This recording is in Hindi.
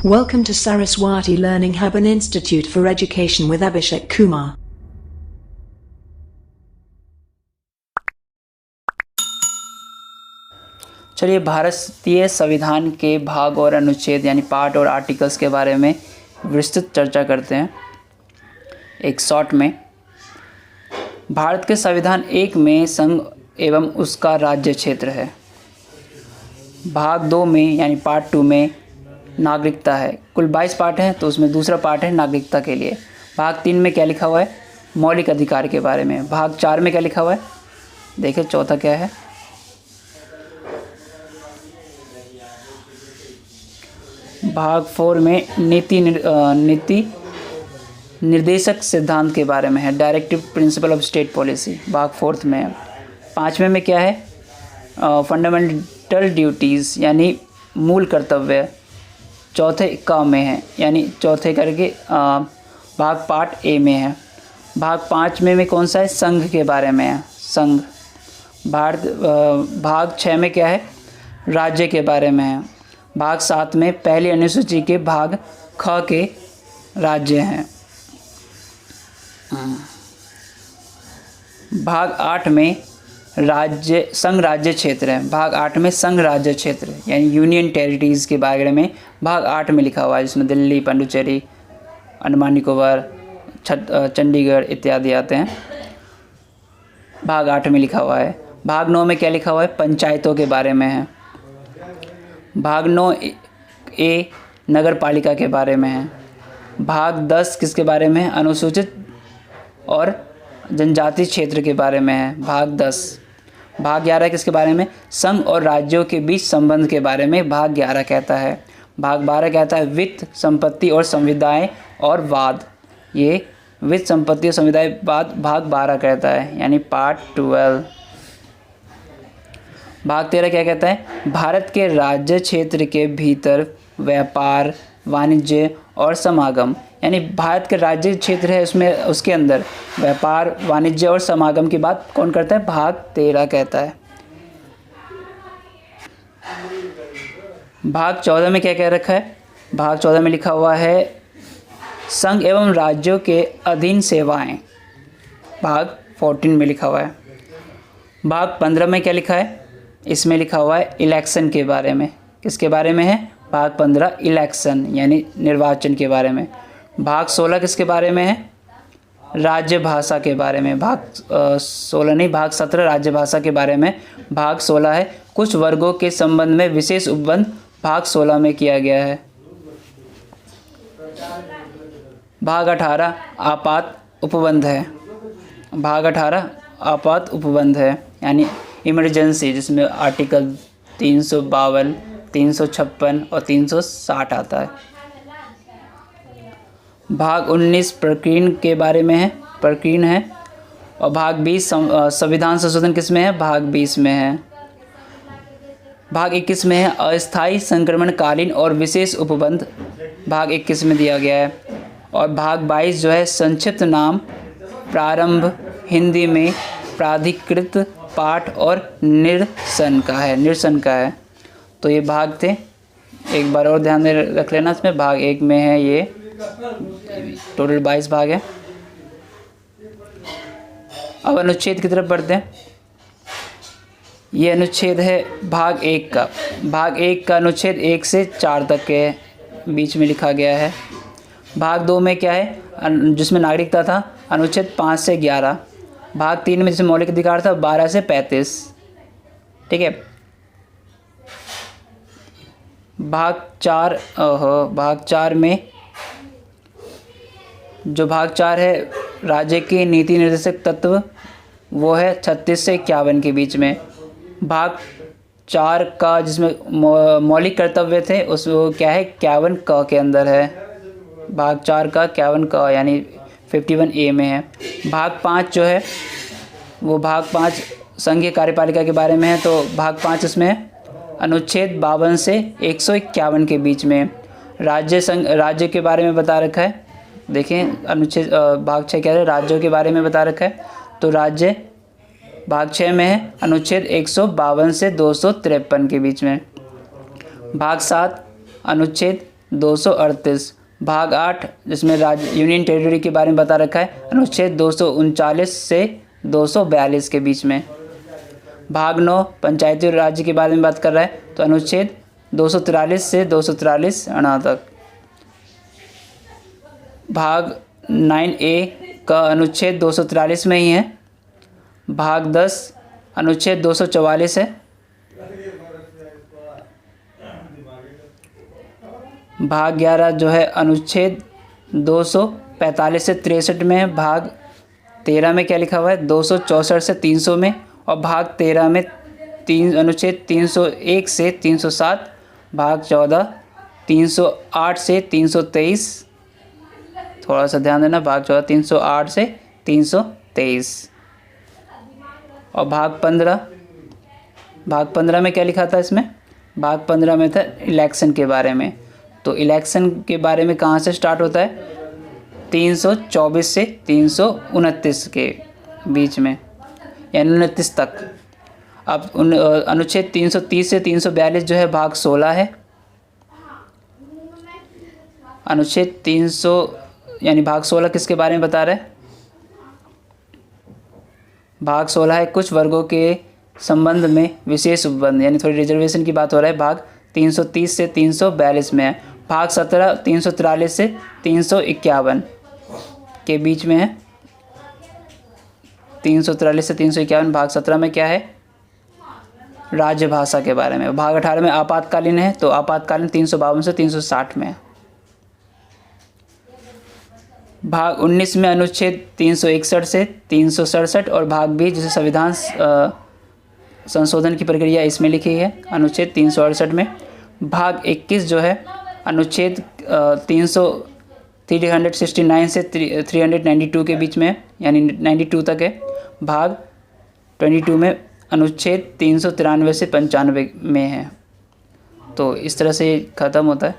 Welcome to Saraswati Learning Hub and Institute for Education with Abhishek Kumar. चलिए भारतीय संविधान के भाग और अनुच्छेद यानी पार्ट और आर्टिकल्स के बारे में विस्तृत चर्चा करते हैं। एक शॉर्ट में भारत के संविधान 1 में संघ एवं उसका राज्य क्षेत्र है। भाग 2 में यानी पार्ट 2 में नागरिकता है। कुल 22 पार्ट हैं, तो उसमें दूसरा पार्ट है नागरिकता के लिए। भाग 3 में क्या लिखा हुआ है? मौलिक अधिकार के बारे में। भाग 4 में क्या लिखा हुआ है? देखिए चौथा क्या है? भाग 4 में नीति निर्देशक सिद्धांत के बारे में है, directive principle of state policy. भाग 4 में है। 5वें में क्या है? फंडामेंटल ड्यूटीज़ यानी मूल कर्तव्य। चौथे का में है, यानी चौथे करके भाग पार्ट ए में है। भाग 5 में कौन सा है? संघ के बारे में है, संघ। भाग 6 में क्या है? राज्य के बारे में है। भाग 7 में पहली अनुसूची के भाग ख के राज्य हैं। भाग 8 में संघ राज्य क्षेत्र है। भाग 8 में संघ राज्य क्षेत्र यानी यूनियन टेरिटरीज़ के बारे में भाग 8 में लिखा हुआ है, जिसमें दिल्ली, पुडुचेरी, अंडमान निकोबार, चंडीगढ़ इत्यादि आते हैं। भाग 8 में लिखा हुआ है। भाग 9 में क्या लिखा हुआ है? पंचायतों के बारे में है। भाग 9 ए नगर पालिका के बारे में है। भाग 10 किसके बारे में है? अनुसूचित और जनजाति क्षेत्र के बारे में है, भाग 10। भाग 11 किसके बारे में? संघ और राज्यों के बीच संबंध के बारे में भाग 11 कहता है। भाग 12 कहता है वित्त, संपत्ति और संविदाएं और वाद। ये वित्त, संपत्ति और संविदाएं वाद भाग 12 कहता है, यानी पार्ट 12। भाग 13 क्या कहता है? भारत के राज्य क्षेत्र के भीतर व्यापार, वाणिज्य और समागम, यानी भारत के राज्य क्षेत्र है, उसमें उसके अंदर व्यापार, वाणिज्य और समागम की बात कौन करता है? भाग 13 कहता है। भाग 14 में क्या कह रखा है? भाग 14 में लिखा हुआ है संघ एवं राज्यों के अधीन सेवाएं, भाग 14 में लिखा हुआ है। भाग 15 में क्या लिखा है? इसमें लिखा हुआ है इलेक्शन के बारे में। किसके बारे में है? भाग 15 इलेक्शन यानी निर्वाचन के बारे में। भाग 16 किसके बारे में है? राज्य भाषा के बारे में। भाग 16 नहीं, भाग 17 राज्य भाषा के बारे में। भाग 16 है कुछ वर्गों के संबंध में विशेष उपबंध, भाग 16 में किया गया है। भाग 18 आपात उपबंध है। भाग 18 आपात उपबंध है यानी इमरजेंसी, जिसमें आर्टिकल 352, 356 और 360 आता है। भाग 19 प्रकीर्ण के बारे में है, प्रकीर्ण है। और भाग 20 संविधान संशोधन किस में है? भाग 20 में है। भाग 21 में है अस्थायी संक्रमणकालीन और विशेष उपबंध, भाग 21 में दिया गया है। और भाग 22 जो है संक्षिप्त नाम, प्रारंभ, हिंदी में प्राधिकृत पाठ और निरसन का है। तो ये भाग थे, एक बार और ध्यान में रख लेना। इसमें भाग 1 में है, ये टोटल 22 भाग है। अब अनुच्छेद की तरफ बढ़ते हैं। ये अनुच्छेद है भाग 1 का। भाग 1 का अनुच्छेद 1 से 4 तक के बीच में लिखा गया है। भाग 2 में क्या है? जिसमें नागरिकता था, अनुच्छेद 5 से 11। भाग 3 में जिसमें मौलिक अधिकार था, 12 से 35। ठीक है। भाग 4 में जो भाग 4 है राज्य के नीति निर्देशक तत्व, वो है 36 से 51 के बीच में। भाग 4 का जिसमें मौलिक कर्तव्य थे, उस वो क्या है? 51 क के अंदर है। भाग 4 का 51 क यानी 51A में है। भाग 5 जो है वो भाग 5 संघीय कार्यपालिका के बारे में है, तो भाग 5 इसमें अनुच्छेद 52 से 151 के बीच में। राज्य के बारे में बता रखा है। देखें अनुच्छेद भाग 6 कह रहे हैं राज्यों के बारे में बता रखा है, तो राज्य भाग 6 में है अनुच्छेद 152 से 253 के बीच में। भाग 7 अनुच्छेद 238। भाग 8 जिसमें राज्य यूनियन टेरिटरी के बारे में बता रखा है, अनुच्छेद 239 से 242 के बीच में। भाग 9 पंचायती और राज्य के बारे में बात कर रहा है, तो अनुच्छेद 243 से 243 अणा तक। भाग 9A का अनुच्छेद 243 में ही है। भाग 10 अनुच्छेद 244 है। भाग 11 जो है अनुच्छेद 245 से 63 में है। भाग 13 में क्या लिखा हुआ है, 264 से 300 में। और भाग 13 में अनुच्छेद 301 से 307। भाग 14 308 से 323, थोड़ा सा ध्यान देना, भाग 14 308 से 323। और भाग 15 में क्या लिखा था इसमें, भाग 15 में था इलेक्शन के बारे में। तो इलेक्शन के बारे में कहाँ से स्टार्ट होता है, 324 से 329 के बीच में, यानी 29 तक। अब अनुच्छेद 330 से 342 जो है भाग 16 है। अनुच्छेद 300 यानी भाग 16 किसके बारे में बता रहा है, भाग 16 है कुछ वर्गों के संबंध में विशेष उपबंध, यानी थोड़ी रिजर्वेशन की बात हो रहा है। भाग 330 से 342 में है। भाग 17 343 से 351 के बीच में है। 343 से 351 भाग 17 में क्या है, राजभाषा के बारे में। भाग 18 में आपातकालीन है, तो आपातकालीन 352 से 360 में है। भाग 19 में अनुच्छेद 361 से 367 और भाग 20 जिसे संविधान संशोधन की प्रक्रिया इसमें लिखी है, अनुच्छेद 368 में। भाग 21 जो है अनुच्छेद 369 से 392 के बीच में है, यानी 92 तक है। भाग 22 में अनुच्छेद 393 से 95 में है। तो इस तरह से ख़त्म होता है।